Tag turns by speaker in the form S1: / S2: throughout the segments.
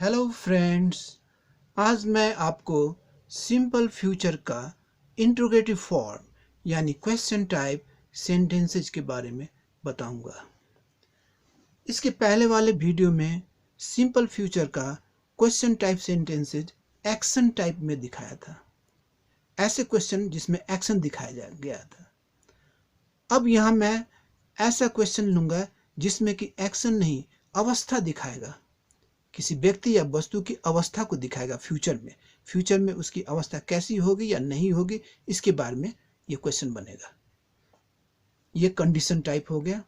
S1: Hello friends, आज मैं आपको सिंपल फ्यूचर का इंट्रोगेटिव फॉर्म यानी क्वेश्चन टाइप सेंटेंसेज के बारे में बताऊंगा। इसके पहले वाले वीडियो में सिंपल फ्यूचर का question type sentences action type में दिखाया था, ऐसे क्वेश्चन जिसमें एक्शन दिखाया गया था। अब यहाँ मैं ऐसा क्वेश्चन लूँगा जिसमें कि एक्शन नहीं, अवस्था दिखाएगा, किसी व्यक्ति या वस्तु की अवस्था को दिखाएगा। फ्यूचर में उसकी अवस्था कैसी होगी या नहीं होगी, इसके बारे में ये क्वेश्चन बनेगा। ये कंडीशन टाइप हो गया।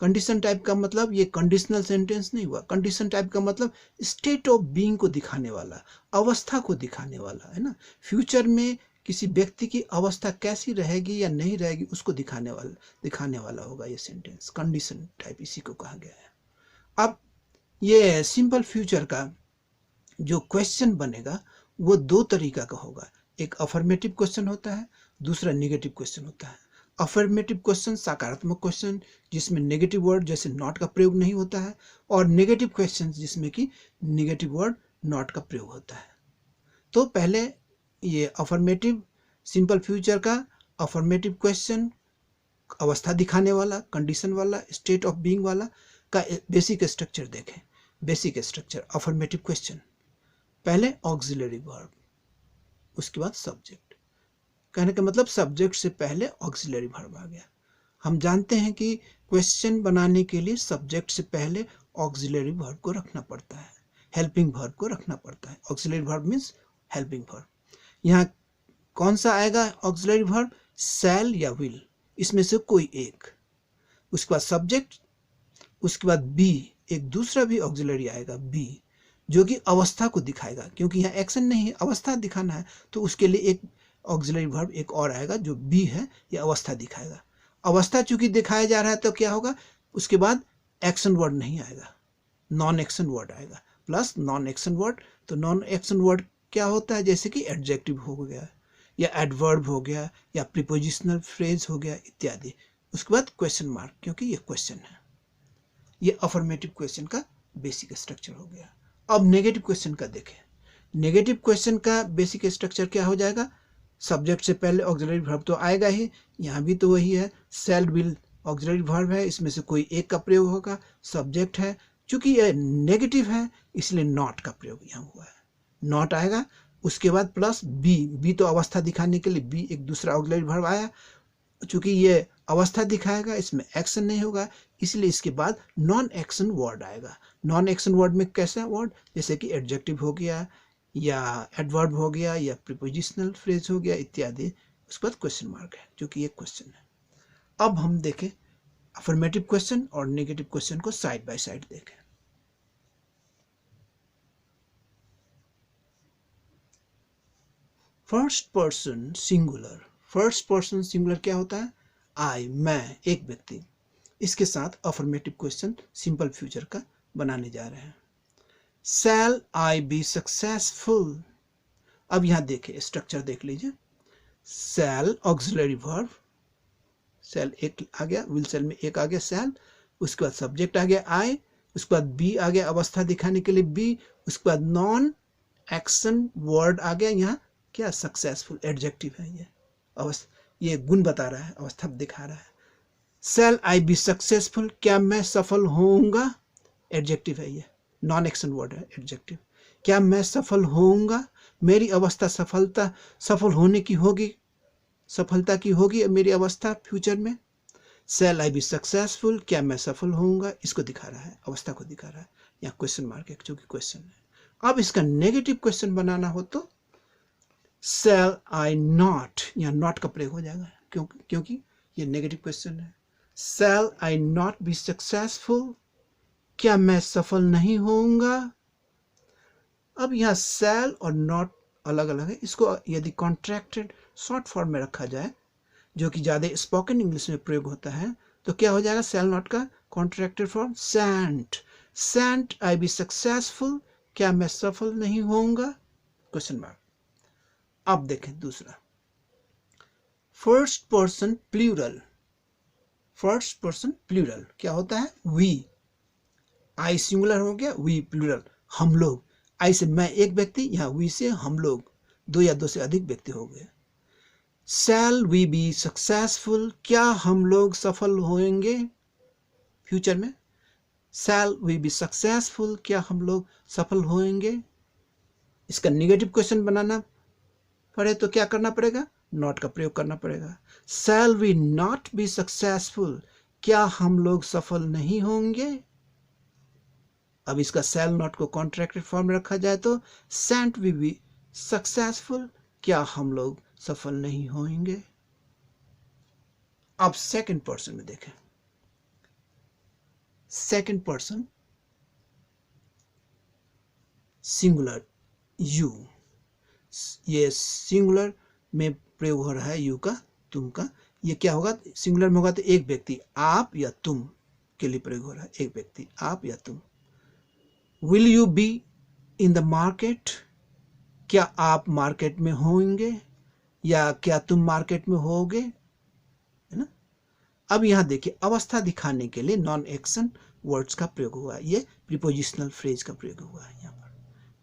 S1: कंडीशन टाइप का मतलब ये कंडीशनल सेंटेंस नहीं हुआ। कंडीशन टाइप का मतलब स्टेट ऑफ बीइंग को दिखाने वाला, अवस्था को दिखाने वाला, है ना। फ्यूचर में किसी व्यक्ति की अवस्था कैसी रहेगी या नहीं रहेगी उसको दिखाने वाला होगा ये सेंटेंस। कंडीशन टाइप इसी को कहा गया है। अब ये सिंपल फ्यूचर का जो क्वेश्चन बनेगा वो दो तरीका का होगा। एक अफर्मेटिव क्वेश्चन होता है, दूसरा नेगेटिव क्वेश्चन होता है। अफर्मेटिव क्वेश्चन सकारात्मक क्वेश्चन जिसमें नेगेटिव वर्ड जैसे नॉट का प्रयोग नहीं होता है, और नेगेटिव क्वेश्चन जिसमें कि नेगेटिव वर्ड नॉट का प्रयोग होता है। तो पहले ये अफर्मेटिव सिंपल फ्यूचर का अफर्मेटिव क्वेश्चन, अवस्था दिखाने वाला, कंडीशन वाला, स्टेट ऑफ बीइंग वाला का बेसिक स्ट्रक्चर देखें। बेसिक स्ट्रक्चर अफर्मेटिव क्वेश्चन, पहले ऑक्सिलरी वर्ब, उसके बाद सब्जेक्ट। कहने का मतलब सब्जेक्ट से पहले ऑक्सिलरी वर्ब आ गया। हम जानते हैं कि क्वेश्चन बनाने के लिए सब्जेक्ट से पहले ऑक्सिलरी वर्ब को रखना पड़ता है, हेल्पिंग वर्ब को रखना पड़ता है। Auxiliary verb means helping verb. यहाँ कौन सा आएगा ऑक्सिलरी वर्ब? शैल या विल, इसमें से कोई एक। उसके बाद सब्जेक्ट, उसके बाद बी, एक दूसरा भी ऑक्सिलरी आएगा बी, जो कि अवस्था को दिखाएगा। क्योंकि यहाँ एक्शन नहीं है, अवस्था दिखाना है, तो उसके लिए एक ऑक्सिलरी वर्ब एक और आएगा जो बी है, यह अवस्था दिखाएगा। अवस्था चूंकि दिखाया जा रहा है तो क्या होगा, उसके बाद एक्शन वर्ड नहीं आएगा, नॉन एक्शन वर्ड आएगा, प्लस नॉन एक्शन वर्ड। तो नॉन एक्शन वर्ड क्या होता है? जैसे कि एडजेक्टिव हो गया, या एडवर्ब हो गया, या प्रीपोजिशनल फ्रेज हो गया इत्यादि। उसके बाद क्वेश्चन मार्क, क्योंकि ये क्वेश्चन है। ये अफर्मेटिव क्वेश्चन का बेसिक स्ट्रक्चर हो गया। अब नेगेटिव क्वेश्चन का देखें। नेगेटिव क्वेश्चन का बेसिक स्ट्रक्चर क्या हो जाएगा? सब्जेक्ट से पहले ऑक्सिलरी वर्ब तो आएगा ही, यहाँ भी तो वही है, शैल विल ऑक्सिलरी वर्ब है, इसमें से कोई एक का प्रयोग होगा। सब्जेक्ट है, चूंकि यह नेगेटिव है इसलिए नॉट का प्रयोग यहाँ हुआ है, नॉट आएगा। उसके बाद प्लस बी, बी तो अवस्था दिखाने के लिए बी एक दूसरा ऑक्सिलरी वर्ब आया। चूंकि ये अवस्था दिखाएगा, इसमें एक्शन नहीं होगा, इसलिए इसके बाद नॉन एक्शन वर्ड आएगा। नॉन एक्शन वर्ड में कैसा वर्ड? जैसे कि एडजेक्टिव हो गया, या एडवर्ब हो गया, या प्रीपोजिशनल फ्रेज हो गया इत्यादि। उसके बाद क्वेश्चन मार्क है, जो कि एक क्वेश्चन है। अब हम देखें अफर्मेटिव क्वेश्चन और नेगेटिव क्वेश्चन को साइड बाय साइड देखें। First person singular. First person singular क्या होता है? आई, मैं, एक व्यक्ति। इसके साथ अफर्मेटिव क्वेश्चन सिंपल फ्यूचर का बनाने जा रहे हैं। शैल आई बी सक्सेसफुल। अब यहां देखिए स्ट्रक्चर देख लीजिए। शैल ऑक्सिलरी वर्ब, शैल एक आ गया, विल शैल में एक आ गया शैल। उसके बाद सब्जेक्ट आ गया आई, उसके बाद बी आ गया अवस्था दिखाने के लिए बी। उसके बाद नॉन एक्शन वर्ड आ गया, यहाँ क्या? सक्सेसफुल, एडजेक्टिव है ये, अवस्था, ये गुण बता रहा है, अवस्था दिखा रहा है। शैल आई बी सक्सेसफुल, क्या मैं सफल होऊंगा? एडजेक्टिव है ये, नॉन एक्शन वर्ड है, एडजेक्टिव। क्या मैं सफल होऊंगा? मेरी अवस्था सफल होने की होगी, सफलता की होगी मेरी अवस्था फ्यूचर में। शैल आई बी सक्सेसफुल, क्या मैं सफल होऊंगा? इसको दिखा रहा है, अवस्था को दिखा रहा है। यहाँ क्वेश्चन मार्क है, जो कि क्वेश्चन है। अब इसका नेगेटिव क्वेश्चन बनाना हो तो शैल आई नॉट, यहाँ नॉट का प्रयोग हो जाएगा, क्योंकि ये नेगेटिव क्वेश्चन है। शैल आई नॉट बी सक्सेसफुल, क्या मैं सफल नहीं होऊंगा? अब यहाँ शैल और नॉट अलग अलग है। इसको यदि कॉन्ट्रैक्टेड शॉर्ट फॉर्म में रखा जाए, जो कि ज़्यादा स्पोकन इंग्लिश में प्रयोग होता है, तो क्या हो जाएगा? शैल नॉट का contracted form shan't. Shan't I be successful, क्या मैं सफल नहीं होऊंगा? Question mark. अब देखें दूसरा, first person plural. First person plural क्या होता है? वी, आई सिंगुलर हो गया, वी प्लूरल, हम लोग। आई से मैं एक व्यक्ति, यहाँ वी से हम लोग, दो या दो से अधिक व्यक्ति हो गए। शैल वी बी सक्सेसफुल, क्या हम लोग सफल होंगे फ्यूचर में। शैल वी बी सक्सेसफुल, क्या हम लोग सफल होंगे। इसका निगेटिव क्वेश्चन बनाना पड़े तो क्या करना पड़ेगा, नॉट का प्रयोग करना पड़ेगा। Shall we not be successful, क्या हम लोग सफल नहीं होंगे। अब इसका शैल नॉट को कॉन्ट्रैक्टेड फॉर्म में रखा जाए तो शैंट वी बी सक्सेसफुल, क्या हम लोग सफल नहीं होंगे। अब सेकंड पर्सन में देखें। सेकंड पर्सन सिंगुलर यू, ये सिंगुलर में प्रयोग हो रहा है यू का, तुम का। ये क्या होगा, सिंगुलर में होगा तो एक व्यक्ति, आप या तुम के लिए प्रयोग हो रहा है, एक व्यक्ति, आप या तुम। Will you be in the market, क्या आप मार्केट में होंगे, या क्या तुम मार्केट में होगे, है ना। अब यहां देखिए, अवस्था दिखाने के लिए नॉन एक्शन वर्ड्स का प्रयोग हुआ है, ये प्रीपोजिशनल फ्रेज का प्रयोग हुआ है यहाँ पर।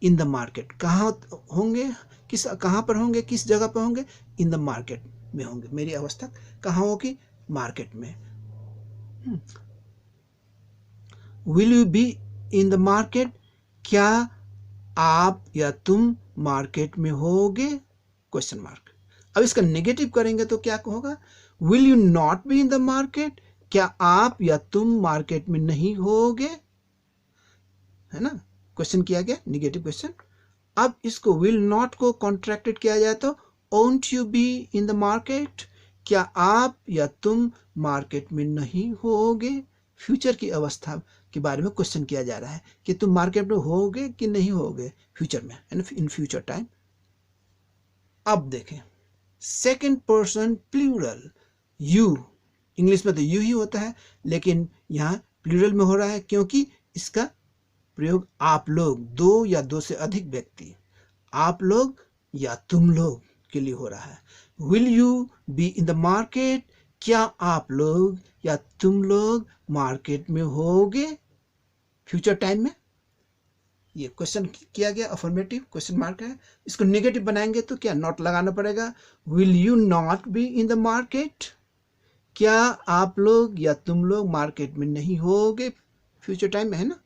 S1: इन द मार्केट, कहाँ होंगे, कहाँ पर होंगे, किस जगह पर होंगे, इन द मार्केट में होंगे। मेरी अवस्था कहाँ होगी, मार्केट में। Will you be in the market, क्या आप या तुम मार्केट में होगे, क्वेश्चन मार्क। अब इसका नेगेटिव करेंगे तो क्या होगा, will you not be in the market, क्या आप या तुम मार्केट में नहीं होगे, है ना। क्वेश्चन किया गया निगेटिव क्वेश्चन। अब इसको विल नॉट को कॉन्ट्रैक्टेड किया जाए तो ओंट you be in the market, क्या आप या तुम मार्केट में नहीं होगे। फ्यूचर की अवस्था के बारे में क्वेश्चन किया जा रहा है कि तुम मार्केट में होगे कि नहीं होगे फ्यूचर में, इन फ्यूचर टाइम। अब देखें second person plural you, English में तो यू ही होता है, लेकिन यहाँ प्लूरल में हो रहा है क्योंकि इसका प्रयोग आप लोग, दो या दो से अधिक व्यक्ति, आप लोग या तुम लोग के लिए हो रहा है। Will you be in the market, क्या आप लोग या तुम लोग मार्केट में होगे फ्यूचर टाइम में। ये क्वेश्चन किया गया, अफर्मेटिव क्वेश्चन मार्क है। इसको नेगेटिव बनाएंगे तो क्या नॉट लगाना पड़ेगा। Will you not be in the market, क्या आप लोग या तुम लोग मार्केट में नहीं होगे फ्यूचर टाइम में, है ना।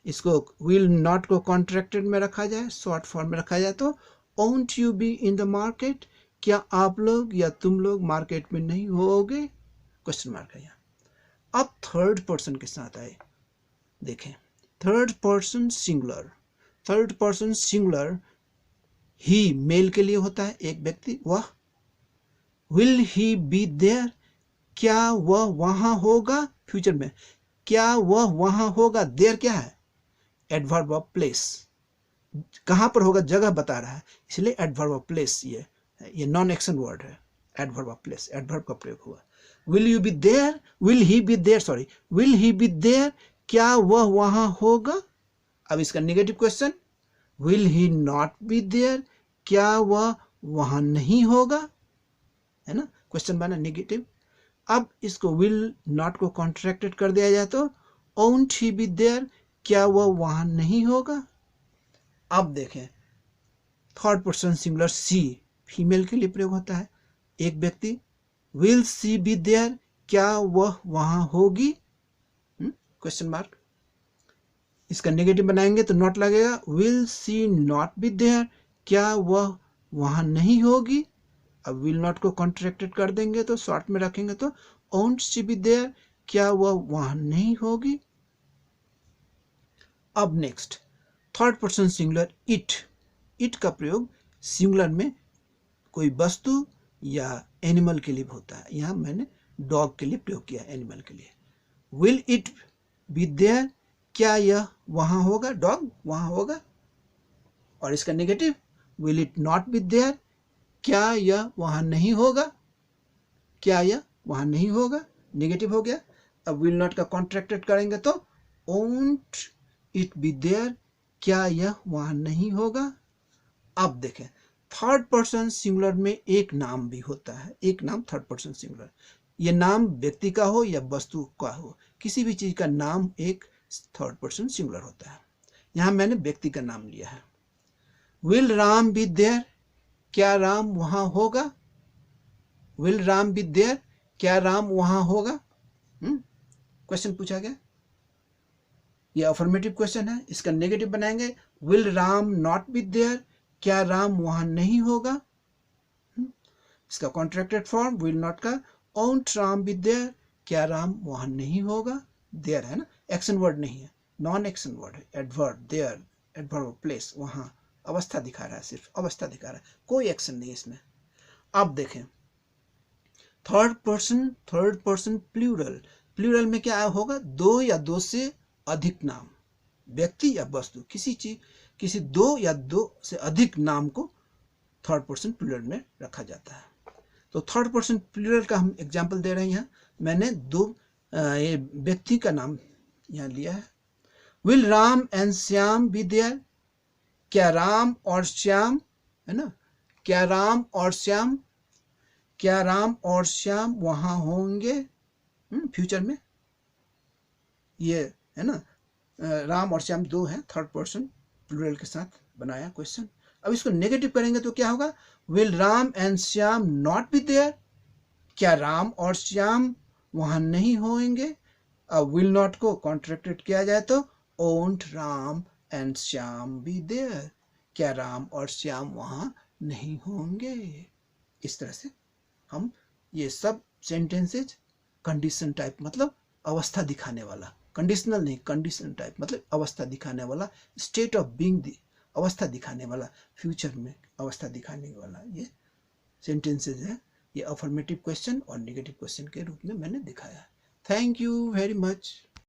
S1: इसको विल नॉट को कॉन्ट्रैक्टेड में रखा जाए, शॉर्ट फॉर्म में रखा जाए तो ओंट you be in the market, क्या आप लोग या तुम लोग मार्केट में नहीं होगे, क्वेश्चन मार्क है यहाँ। अब थर्ड पर्सन के साथ आए, देखें third person singular. Third person singular ही मेल के लिए होता है, एक व्यक्ति, वह। विल ही बी देयर, क्या वह वहां होगा फ्यूचर में, क्या वह वहां होगा। देयर क्या है, एडवर्ब ऑफ प्लेस, कहां पर होगा जगह बता रहा है, इसलिए एडवर्ब ऑफ प्लेस, ये नॉन एक्शन वर्ड है, एडवर्ब ऑफ प्लेस, एडवर्ब का प्रयोग हुआ। Will you be there, will he be there, sorry, will he be there, क्या वह वहां होगा। अब इसका negative question, will he not be there, क्या वह वहां नहीं होगा, है ना। क्वेश्चन बना नेगेटिव। अब इसको विल नॉट को कॉन्ट्रैक्टेड कर दिया जाए तो ओंट ही बी देयर, क्या वह वहां नहीं होगा। अब देखें थर्ड पर्सन सिंगुलर सी, फीमेल के लिए प्रयोग होता है, एक व्यक्ति। विल सी बी देयर, क्या वह वहां होगी, क्वेश्चन मार्क। इसका नेगेटिव बनाएंगे तो नॉट लगेगा। Will she not be there, क्या वह वहां नहीं होगी। अब विल नॉट को कॉन्ट्रैक्टेड कर देंगे तो शॉर्ट में रखेंगे तो ओंट शी बी देयर, क्या वह वहां नहीं होगी। अब next third person singular it. It का प्रयोग सिंगुलर में कोई वस्तु या एनिमल के लिए होता है, यहां मैंने डॉग के लिए प्रयोग किया, एनिमल के लिए। विल इट बी देयर, क्या यह वहां होगा, डॉग वहां होगा। और इसका negative, will it not be there, क्या यह वहां नहीं होगा, क्या यह वहां नहीं होगा, नेगेटिव हो गया। अब विल नॉट का कॉन्ट्रैक्टेड करेंगे तो ओंट इट बी देयर, क्या यह वहां नहीं होगा। अब देखें थर्ड पर्सन सिंगुलर में एक नाम भी होता है, एक नाम थर्ड पर्सन सिंगुलर। यह नाम व्यक्ति का हो या वस्तु का हो, किसी भी चीज का नाम एक थर्ड पर्सन सिंगुलर होता है। यहाँ मैंने व्यक्ति का नाम लिया है। विल राम बी देयर, क्या राम वहां होगा? विल राम बी देयर, क्या राम वहां होगा? क्वेश्चन पूछा गया, ये अफर्मेटिव क्वेश्चन है। इसका नेगेटिव बनाएंगे, will Ram not be there, क्या राम वहां नहीं होगा? इसका कॉन्ट्रैक्टेड फॉर्म विल नॉट का, ओंट राम बी देयर, क्या राम वहां नहीं होगा? देयर है ना, एक्शन वर्ड नहीं है, नॉन एक्शन वर्ड है, adverb there, adverb of place, वहां अवस्था दिखा रहा है, सिर्फ अवस्था दिखा रहा है, कोई एक्शन नहीं इसमें। अब देखें थर्ड पर्सन प्लूरल, प्लूरल में क्या होगा? दो या दो से अधिक नाम, व्यक्ति या वस्तु, किसी चीज, किसी दो या दो से अधिक नाम को थर्ड पर्सन प्लूरल में रखा जाता है। तो थर्ड पर्सन प्लूरल का हम एग्जांपल दे रहे हैं। यहाँ मैंने दो ये व्यक्ति का नाम यहाँ लिया है। Will Ram and Shyam be there, क्या राम और श्याम, है ना, क्या राम और श्याम, क्या राम और श्याम वहां होंगे फ्यूचर में? ये है ना, राम और श्याम दो हैं, थर्ड पर्सन प्लूरल के साथ बनाया क्वेश्चन। अब इसको नेगेटिव करेंगे तो क्या होगा? Will Ram and Shyam not be there, क्या राम और श्याम वहां नहीं होंगे? अब विल नॉट को कॉन्ट्रैक्टेड किया जाए तो won't Ram and Shyam be there, क्या राम और श्याम वहां नहीं होंगे? इस तरह से हम ये सब सेंटेंसेज कंडीशन टाइप, मतलब अवस्था दिखाने वाला, कंडीशनल नहीं, कंडीशन टाइप मतलब अवस्था दिखाने वाला, स्टेट ऑफ बीइंग दी अवस्था दिखाने वाला, फ्यूचर में अवस्था दिखाने वाला ये सेंटेंसेज है। ये अफर्मेटिव क्वेश्चन और नेगेटिव क्वेश्चन के रूप में मैंने दिखाया। Thank you very much.